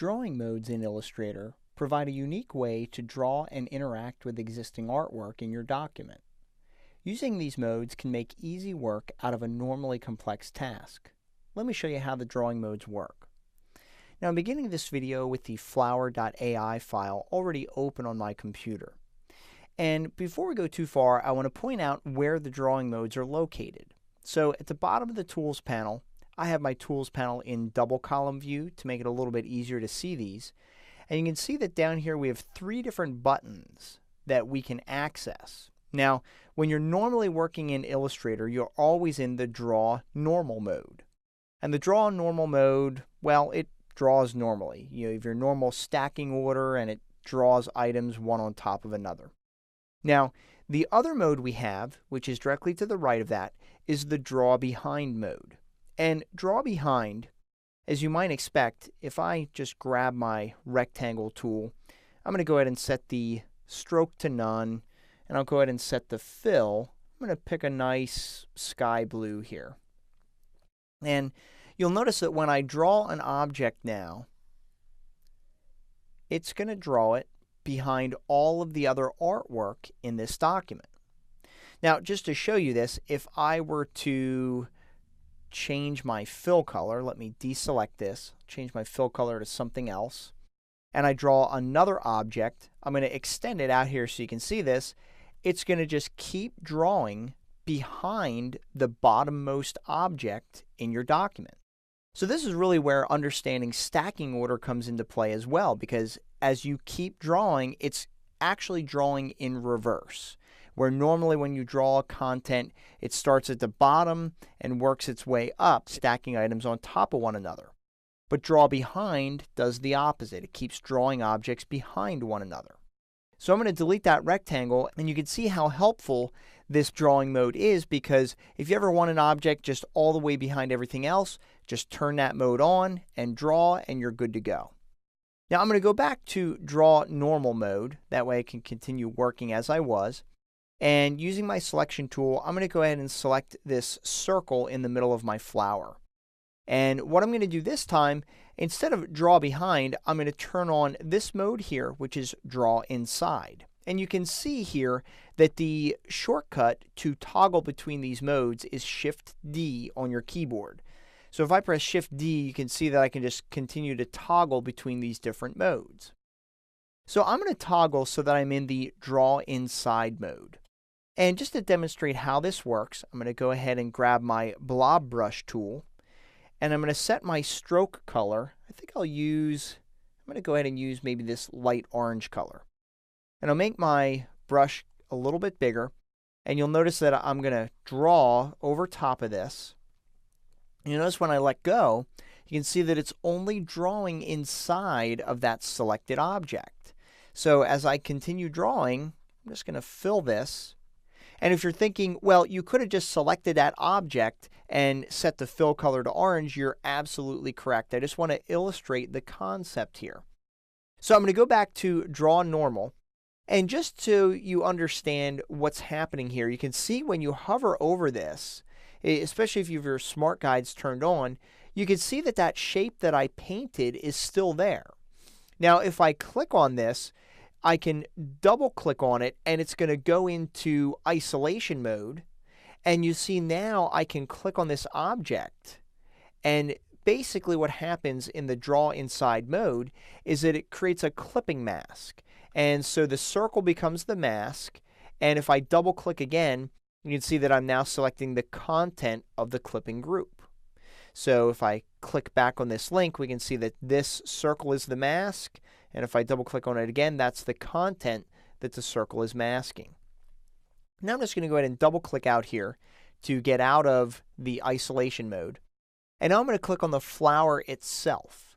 Drawing modes in Illustrator provide a unique way to draw and interact with existing artwork in your document. Using these modes can make easy work out of a normally complex task. Let me show you how the drawing modes work. Now I'm beginning this video with the flower.ai file already open on my computer. And before we go too far, I want to point out where the drawing modes are located. So at the bottom of the Tools panel, I have my Tools panel in double column view to make it a little bit easier to see these. And you can see that down here we have 3 different buttons that we can access. Now, when you're normally working in Illustrator, you're always in the Draw Normal mode. And the Draw Normal mode, well, it draws normally. You have your normal stacking order and it draws items one on top of another. Now, the other mode we have, which is directly to the right of that, is the Draw Behind mode. And Draw Behind, as you might expect, if I just grab my rectangle tool, I'm going to go ahead and set the stroke to none, and I'll go ahead and set the fill. I'm going to pick a nice sky blue here. And you'll notice that when I draw an object now, it's going to draw it behind all of the other artwork in this document. Now, just to show you this, if I were to change my fill color, let me deselect this, change my fill color to something else, and I draw another object, I'm going to extend it out here so you can see this, it's going to just keep drawing behind the bottommost object in your document. So this is really where understanding stacking order comes into play as well, because as you keep drawing, it's actually drawing in reverse. Where normally when you draw content, it starts at the bottom and works its way up, stacking items on top of one another. But Draw Behind does the opposite. It keeps drawing objects behind one another. So I'm going to delete that rectangle, and you can see how helpful this drawing mode is, because if you ever want an object just all the way behind everything else, just turn that mode on and draw, and you're good to go. Now I'm going to go back to Draw Normal mode. That way I can continue working as I was. And using my selection tool, I'm going to go ahead and select this circle in the middle of my flower. And what I'm going to do this time, instead of Draw Behind, I'm going to turn on this mode here, which is Draw Inside. And you can see here that the shortcut to toggle between these modes is Shift-D on your keyboard. So if I press Shift-D, you can see that I can just continue to toggle between these different modes. So I'm going to toggle so that I'm in the Draw Inside mode. And just to demonstrate how this works, I'm going to go ahead and grab my blob brush tool, and I'm going to set my stroke color. I think I'm going to go ahead and use maybe this light orange color. And I'll make my brush a little bit bigger, and you'll notice that I'm going to draw over top of this. And you'll notice when I let go, you can see that it's only drawing inside of that selected object. So as I continue drawing, I'm just going to fill this. And if you're thinking, well, you could have just selected that object and set the fill color to orange, you're absolutely correct. I just want to illustrate the concept here. So I'm going to go back to Draw Normal. And just so you understand what's happening here, you can see when you hover over this, especially if you have your smart guides turned on, you can see that that shape that I painted is still there. Now, if I click on this, I can double click on it and it's going to go into isolation mode. And you see now I can click on this object. And basically what happens in the Draw Inside mode is that it creates a clipping mask. And so the circle becomes the mask. And if I double click again, you can see that I'm now selecting the content of the clipping group. So if I click back on this link, we can see that this circle is the mask. And if I double click on it again, that's the content that the circle is masking. Now I'm just going to go ahead and double click out here to get out of the isolation mode. And now I'm going to click on the flower itself.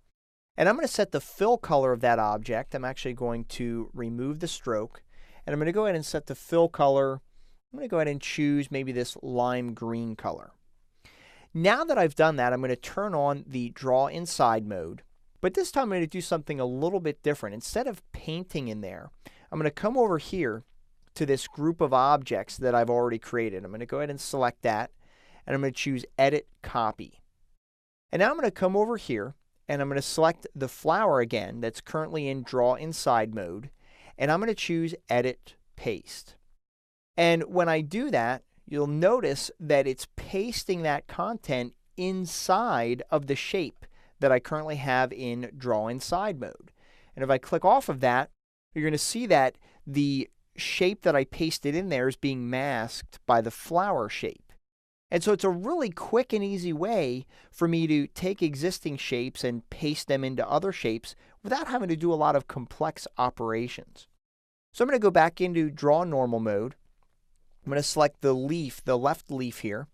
And I'm going to set the fill color of that object. I'm actually going to remove the stroke. And I'm going to go ahead and set the fill color. I'm going to go ahead and choose maybe this lime green color. Now that I've done that, I'm going to turn on the Draw Inside mode. But this time I'm going to do something a little bit different. Instead of painting in there, I'm going to come over here to this group of objects that I've already created. I'm going to go ahead and select that, and I'm going to choose Edit Copy. And now I'm going to come over here, and I'm going to select the flower again that's currently in Draw Inside mode, and I'm going to choose Edit Paste. And when I do that, you'll notice that it's pasting that content inside of the shape that I currently have in Draw Inside mode. And if I click off of that, you're going to see that the shape that I pasted in there is being masked by the flower shape. And so it's a really quick and easy way for me to take existing shapes and paste them into other shapes without having to do a lot of complex operations. So I'm going to go back into Draw Normal mode. I'm going to select the leaf, the left leaf here,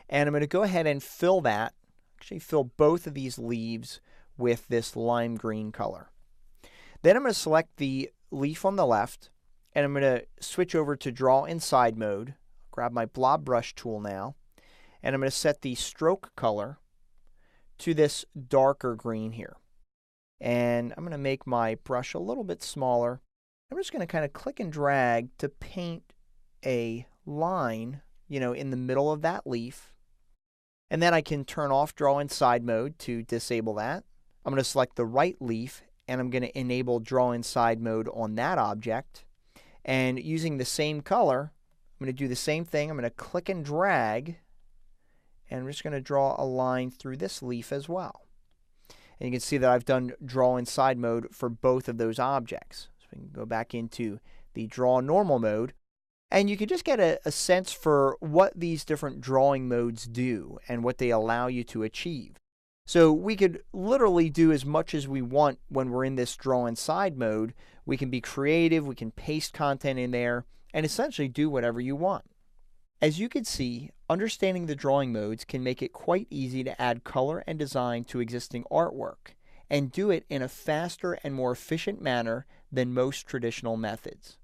and I'm going to go ahead and fill that, actually fill both of these leaves with this lime green color. Then I'm going to select the leaf on the left, and I'm going to switch over to Draw Inside mode, grab my blob brush tool now, and I'm going to set the stroke color to this darker green here. And I'm going to make my brush a little bit smaller. I'm just going to kind of click and drag to paint a line, in the middle of that leaf. And then I can turn off Draw Inside mode to disable that. I'm going to select the right leaf, and I'm going to enable Draw Inside mode on that object. And using the same color, I'm going to do the same thing. I'm going to click and drag, and I'm just going to draw a line through this leaf as well. And you can see that I've done Draw Inside mode for both of those objects. So we can go back into the Draw Normal mode. And you can just get a sense for what these different drawing modes do and what they allow you to achieve. So we could literally do as much as we want when we're in this Draw Inside mode. We can be creative, we can paste content in there, and essentially do whatever you want. As you can see, understanding the drawing modes can make it quite easy to add color and design to existing artwork, and do it in a faster and more efficient manner than most traditional methods.